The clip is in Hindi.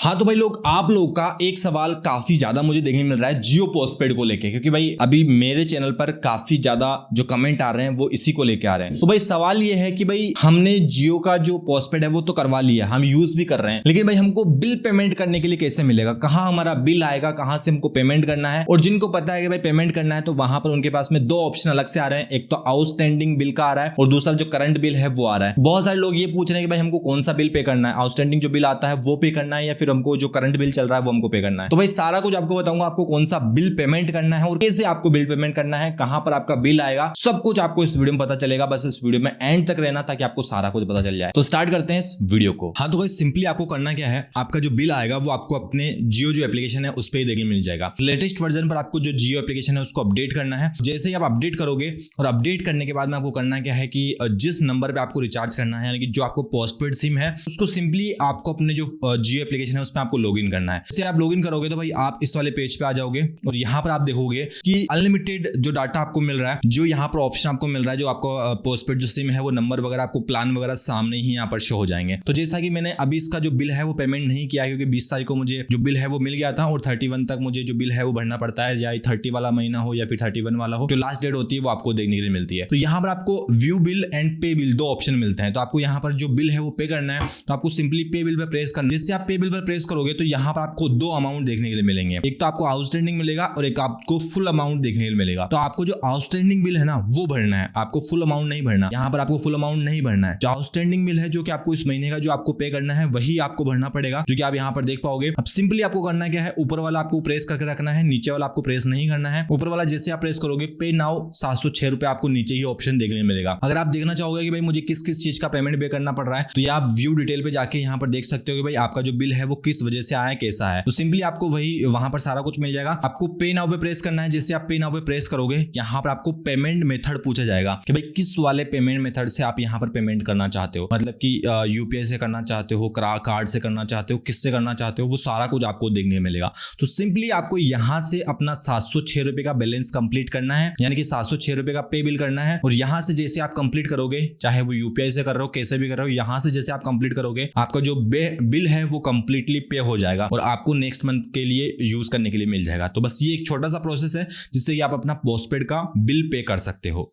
हाँ तो भाई लोग, आप लोग का एक सवाल काफी ज्यादा मुझे देखने मिल रहा है जियो पोस्टपेड को लेके, क्योंकि भाई अभी मेरे चैनल पर काफी ज्यादा जो कमेंट आ रहे हैं वो इसी को लेके आ रहे हैं। तो भाई सवाल ये है कि भाई हमने जियो का जो पोस्टपेड है वो तो करवा लिया, हम यूज भी कर रहे हैं, लेकिन भाई हमको बिल पेमेंट करने के लिए कैसे मिलेगा, कहाँ हमारा बिल आएगा, कहाँ से हमको पेमेंट करना है। और जिनको पता है कि भाई पेमेंट करना है तो वहां पर उनके पास में दो ऑप्शन अलग से आ रहे हैं, एक तो आउटस्टैंडिंग बिल का आ रहा है और दूसरा जो करंट बिल है वो आ रहा है। बहुत सारे लोग ये पूछ रहे हैं कि भाई हमको कौन सा बिल पे करना है, आउटस्टैंडिंग जो बिल आता है वो पे करना है या फिर हमको जो करंट बिल चल रहा है वो हमको पे करना है। तो भाई सारा कुछ आपको बताऊंगा, आपको कौन सा बिल पेमेंट करना है और कैसे आपको बिल पेमेंट करना है, कहां पर आपका बिल आएगा, सब कुछ आपको इस वीडियो में पता चलेगा। बस इस वीडियो में एंड तक रहना ताकि आपको सारा कुछ पता चल जाए। तो स्टार्ट करते हैं इस वीडियो को। हाँ तो भाई सिंपली आपको करना क्या है, आपका जो बिल आएगा वो आपको अपने जियो जो एप्लीकेशन है उस पर ही देखने मिल जाएगा। लेटेस्ट वर्जन पर आपको जो जियो एप्लीकेशन है उसको अपडेट करना है। जैसे ही आप अपडेट करोगे और अपडेट करने के बाद में आपको करना क्या है कि जिस नंबर पे आपको रिचार्ज करना है, यानी कि जो आपको पोस्टपेड सिम है, उसको सिंपली आपको अपने जो जियो एप्लीकेशन है उसमें आपको लॉगिन करना है। जैसे आप लॉगिन करोगे तो भाई आप इस वाले पेज पे आ जाओगे और यहाँ पर आप देखोगे कि अनलिमिटेड जो डाटा आपको मिल रहा है, जो यहाँ पर ऑप्शन आपको मिल रहा है, जो आपको पोस्टपेड जो सिम है वो नंबर वगैरह आपको प्लान वगैरह सामने ही यहाँ पर शो हो जाएंगे। तो जैसा कि मैंने अभी इसका जो बिल है वो पेमेंट नहीं किया क्योंकि 20 तारीख को मुझे जो बिल है वो मिल गया था और 31 तक मुझे जो बिल है वो भरना पड़ता है, या 30 वाला महीना हो या फिर 31 वाला हो, जो लास्ट डेट होती है वो आपको देखने के लिए मिलती है। तो यहाँ पर आपको व्यू बिल एंड पे बिल दो ऑप्शन मिलते हैं। तो आपको यहाँ पर जो बिल है वो पे करना है, तो आपको सिंपली पे बिल पर प्रेस करना है। जिससे आप पे बिल पर प्रेस करोगे तो यहाँ पर आपको दो अमाउंट देखने के लिए मिलेंगे, एक तो आपको आउटस्टैंडिंग मिलेगा और एक आपको फुल अमाउंट देखने के लिए मिलेगा। तो आपको जो आउटस्टैंडिंग बिल है ना वो भरना है, आपको फुल अमाउंट नहीं भरना। यहाँ पर आपको फुल अमाउंट नहीं भरना है। जो आउटस्टैंडिंग बिल है जो कि आपको इस महीने का जो आपको पे करना है वही आपको भरना पड़ेगा, जो कि आप यहाँ पर देख पाओगे। अब सिंपली आपको करना क्या है, ऊपर वाला आपको प्रेस करके रखना है, नीचे वाला आपको प्रेस नहीं करना है। ऊपर वाला जैसे आप प्रेस करोगे पे नाउ 706 रुपए आपको नीचे ही ऑप्शन देखने मिलेगा। अगर आप देखना चाहोगे कि भाई मुझे किस किस चीज का पेमेंट पे करना पड़ रहा है तो ये आप व्यू डिटेल पे जाके यहाँ पर देख सकते हो कि भाई आपका जो बिल है वो किस वजह से आया, कैसा है। तो सिंपली आपको वही वहां पर सारा कुछ मिल जाएगा। आपको पे नाउ पे प्रेस करना है। जैसे आप पे नाउ पे प्रेस करोगे यहाँ पर आपको पेमेंट मेथड पूछा जाएगा कि भाई किस वाले पेमेंट मेथड से आप यहाँ पर पेमेंट करना चाहते हो, मतलब कि यूपीआई से करना चाहते हो, कार्ड से करना चाहते हो, किससे करना चाहते हो, वो सारा कुछ आपको देखने मिलेगा। तो सिंपली आपको यहाँ से अपना 706 रुपए का बैलेंस कंप्लीट करना है, यानी कि 706 रुपए का पे बिल करना है। और यहाँ से जैसे आप कंप्लीट करोगे, चाहे वो यूपीआई से कर रहे हो, कैसे भी कर रहे हो, यहाँ से जैसे आप कंप्लीट करोगे आपका जो बिल है वो कंप्लीटली पे हो जाएगा और आपको नेक्स्ट मंथ के लिए यूज करने के लिए मिल जाएगा। तो बस ये एक छोटा सा प्रोसेस है जिससे कि आप अपना पोस्टपेड का बिल पे कर सकते हो।